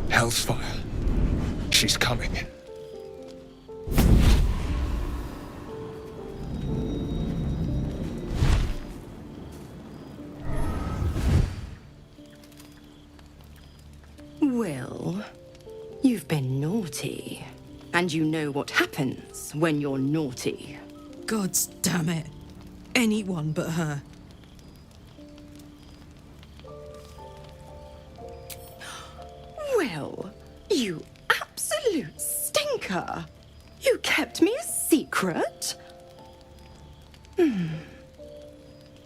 Hellsfire. She's coming. Will, you've been naughty. And you know what happens when you're naughty. Gods damn it. Anyone but her. Will, you absolute stinker. You kept me a secret?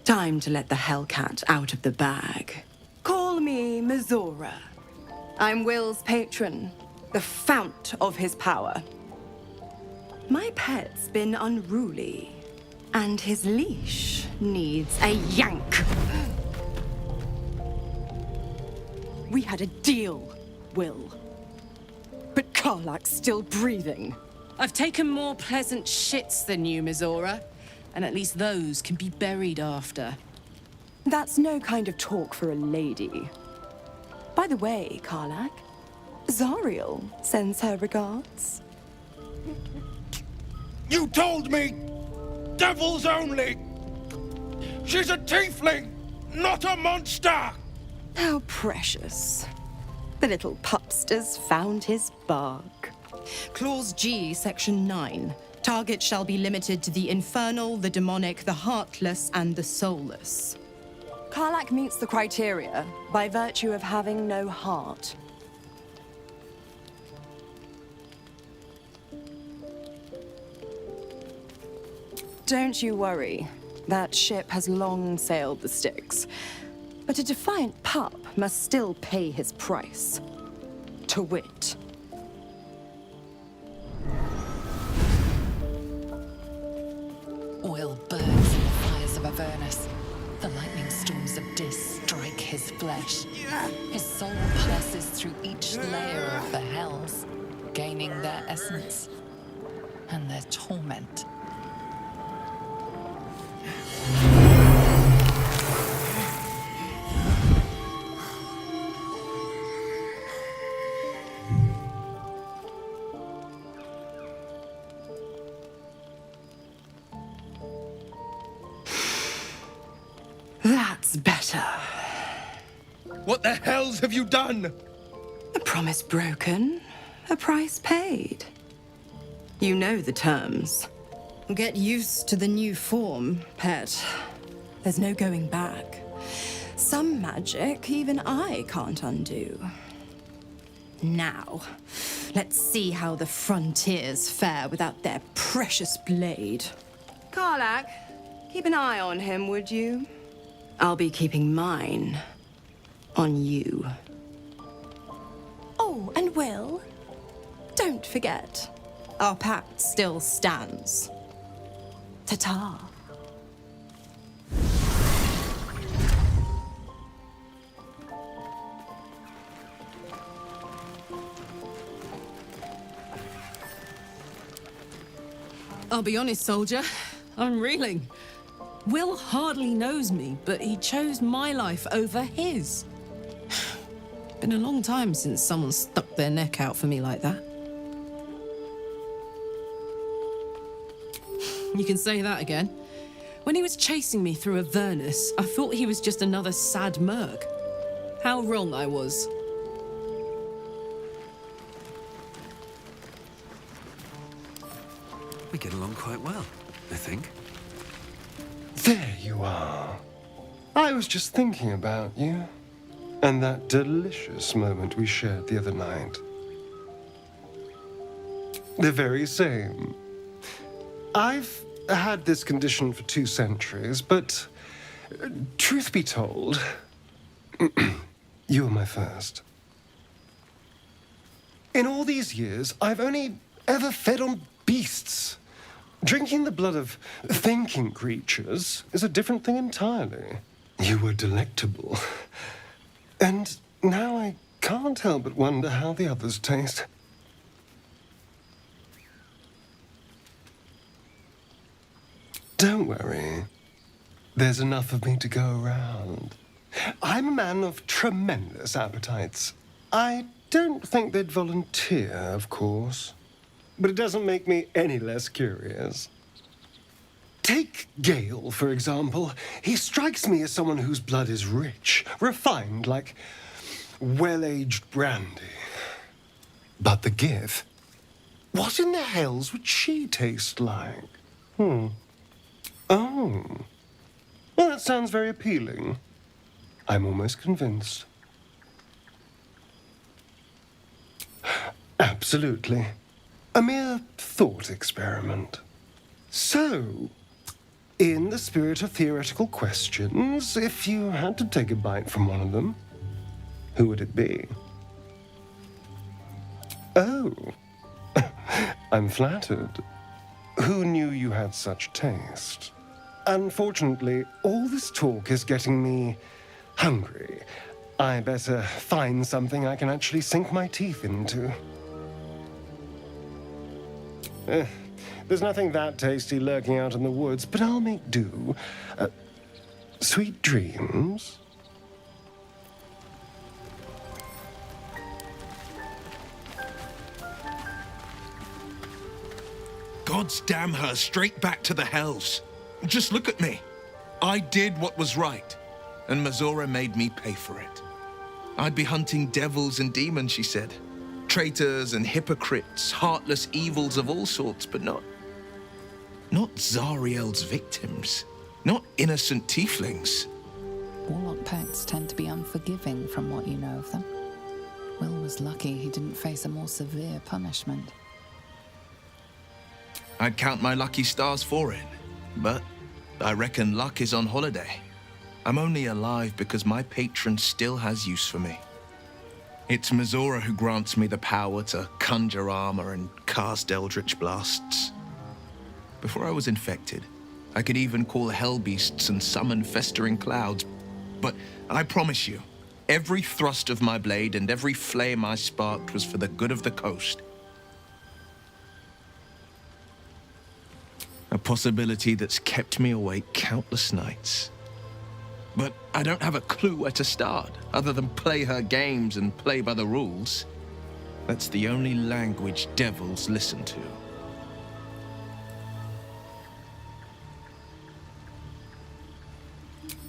Time to let the Hellcat out of the bag. Call me Mizora. I'm Will's patron, the fount of his power. My pet's been unruly, and his leash needs a yank. We had a deal, Will. But Karlach's still breathing. I've taken more pleasant shits than you, Mizora. And at least those can be buried after. That's no kind of talk for a lady. By the way, Karlach, Zariel sends her regards. You told me! Devils only! She's a tiefling, not a monster! How precious. The little pupster's found his bark. Clause G, Section 9. Target shall be limited to the infernal, the demonic, the heartless, and the soulless. Karlach meets the criteria by virtue of having no heart. Don't you worry. That ship has long sailed the Styx. But a defiant pup must still pay his price. To wit, Oil burns in the fires of Avernus. The lightning storms of Dis strike his flesh. His soul passes through each layer of the hells, gaining their essence and their torment. that's better. What the hells have you done? A promise broken, a price paid. You know the terms. Get used to the new form, pet. There's no going back. Some magic even I can't undo. Now, let's see how the frontiers fare without their precious blade. Karlach, keep an eye on him, would you? I'll be keeping mine on you. Oh, and Will, don't forget, our pact still stands. Ta-ta. I'll be honest, soldier. I'm reeling. Will hardly knows me, but he chose my life over his. Been a long time since someone stuck their neck out for me like that. You can say that again. When he was chasing me through Avernus, I thought he was just another sad merc. How wrong I was. We get along quite well, I think. There you are. I was just thinking about you. And that delicious moment we shared the other night. The very same. I've had this condition for 2 centuries, but truth be told, you were my first. In all these years, I've only ever fed on beasts. Drinking the blood of thinking creatures is a different thing entirely. You were delectable. And now I can't help but wonder how the others taste. Don't worry. There's enough of me to go around. I'm a man of tremendous appetites. I don't think they'd volunteer, of course. But it doesn't make me any less curious. Take Gale, for example. He strikes me as someone whose blood is rich, refined, like well-aged brandy. But the Gith? What in the hells would she taste like? Oh. Well, that sounds very appealing. I'm almost convinced. Absolutely. A mere thought experiment. So, in the spirit of theoretical questions, if you had to take a bite from one of them, who would it be? Oh, I'm flattered. Who knew you had such taste? Unfortunately, all this talk is getting me hungry. I better find something I can actually sink my teeth into. There's nothing that tasty lurking out in the woods, but I'll make do. Sweet dreams. God's damn her straight back to the hells. Just look at me. I did what was right, and Mazora made me pay for it. I'd be hunting devils and demons, she said. Traitors and hypocrites, heartless evils of all sorts, but not Zariel's victims. Not innocent tieflings. Warlock pacts tend to be unforgiving from what you know of them. Will was lucky he didn't face a more severe punishment. I'd count my lucky stars for it, but I reckon luck is on holiday. I'm only alive because my patron still has use for me. It's Mazora who grants me the power to conjure armor and cast eldritch blasts. Before I was infected, I could even call hell beasts and summon festering clouds. But I promise you, every thrust of my blade and every flame I sparked was for the good of the coast. A possibility that's kept me awake countless nights. But I don't have a clue where to start, other than play her games and play by the rules. That's the only language devils listen to.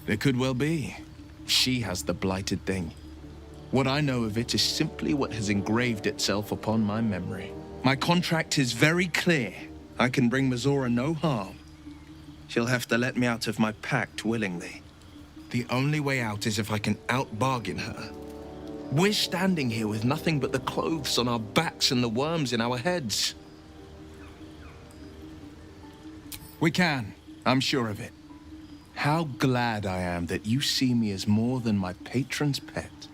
It could well be. She has the blighted thing. What I know of it is simply what has engraved itself upon my memory. My contract is very clear. I can bring Mazora no harm. She'll have to let me out of my pact willingly. The only way out is if I can out-bargain her. We're standing here with nothing but the clothes on our backs and the worms in our heads. We can. I'm sure of it. How glad I am that you see me as more than my patron's pet.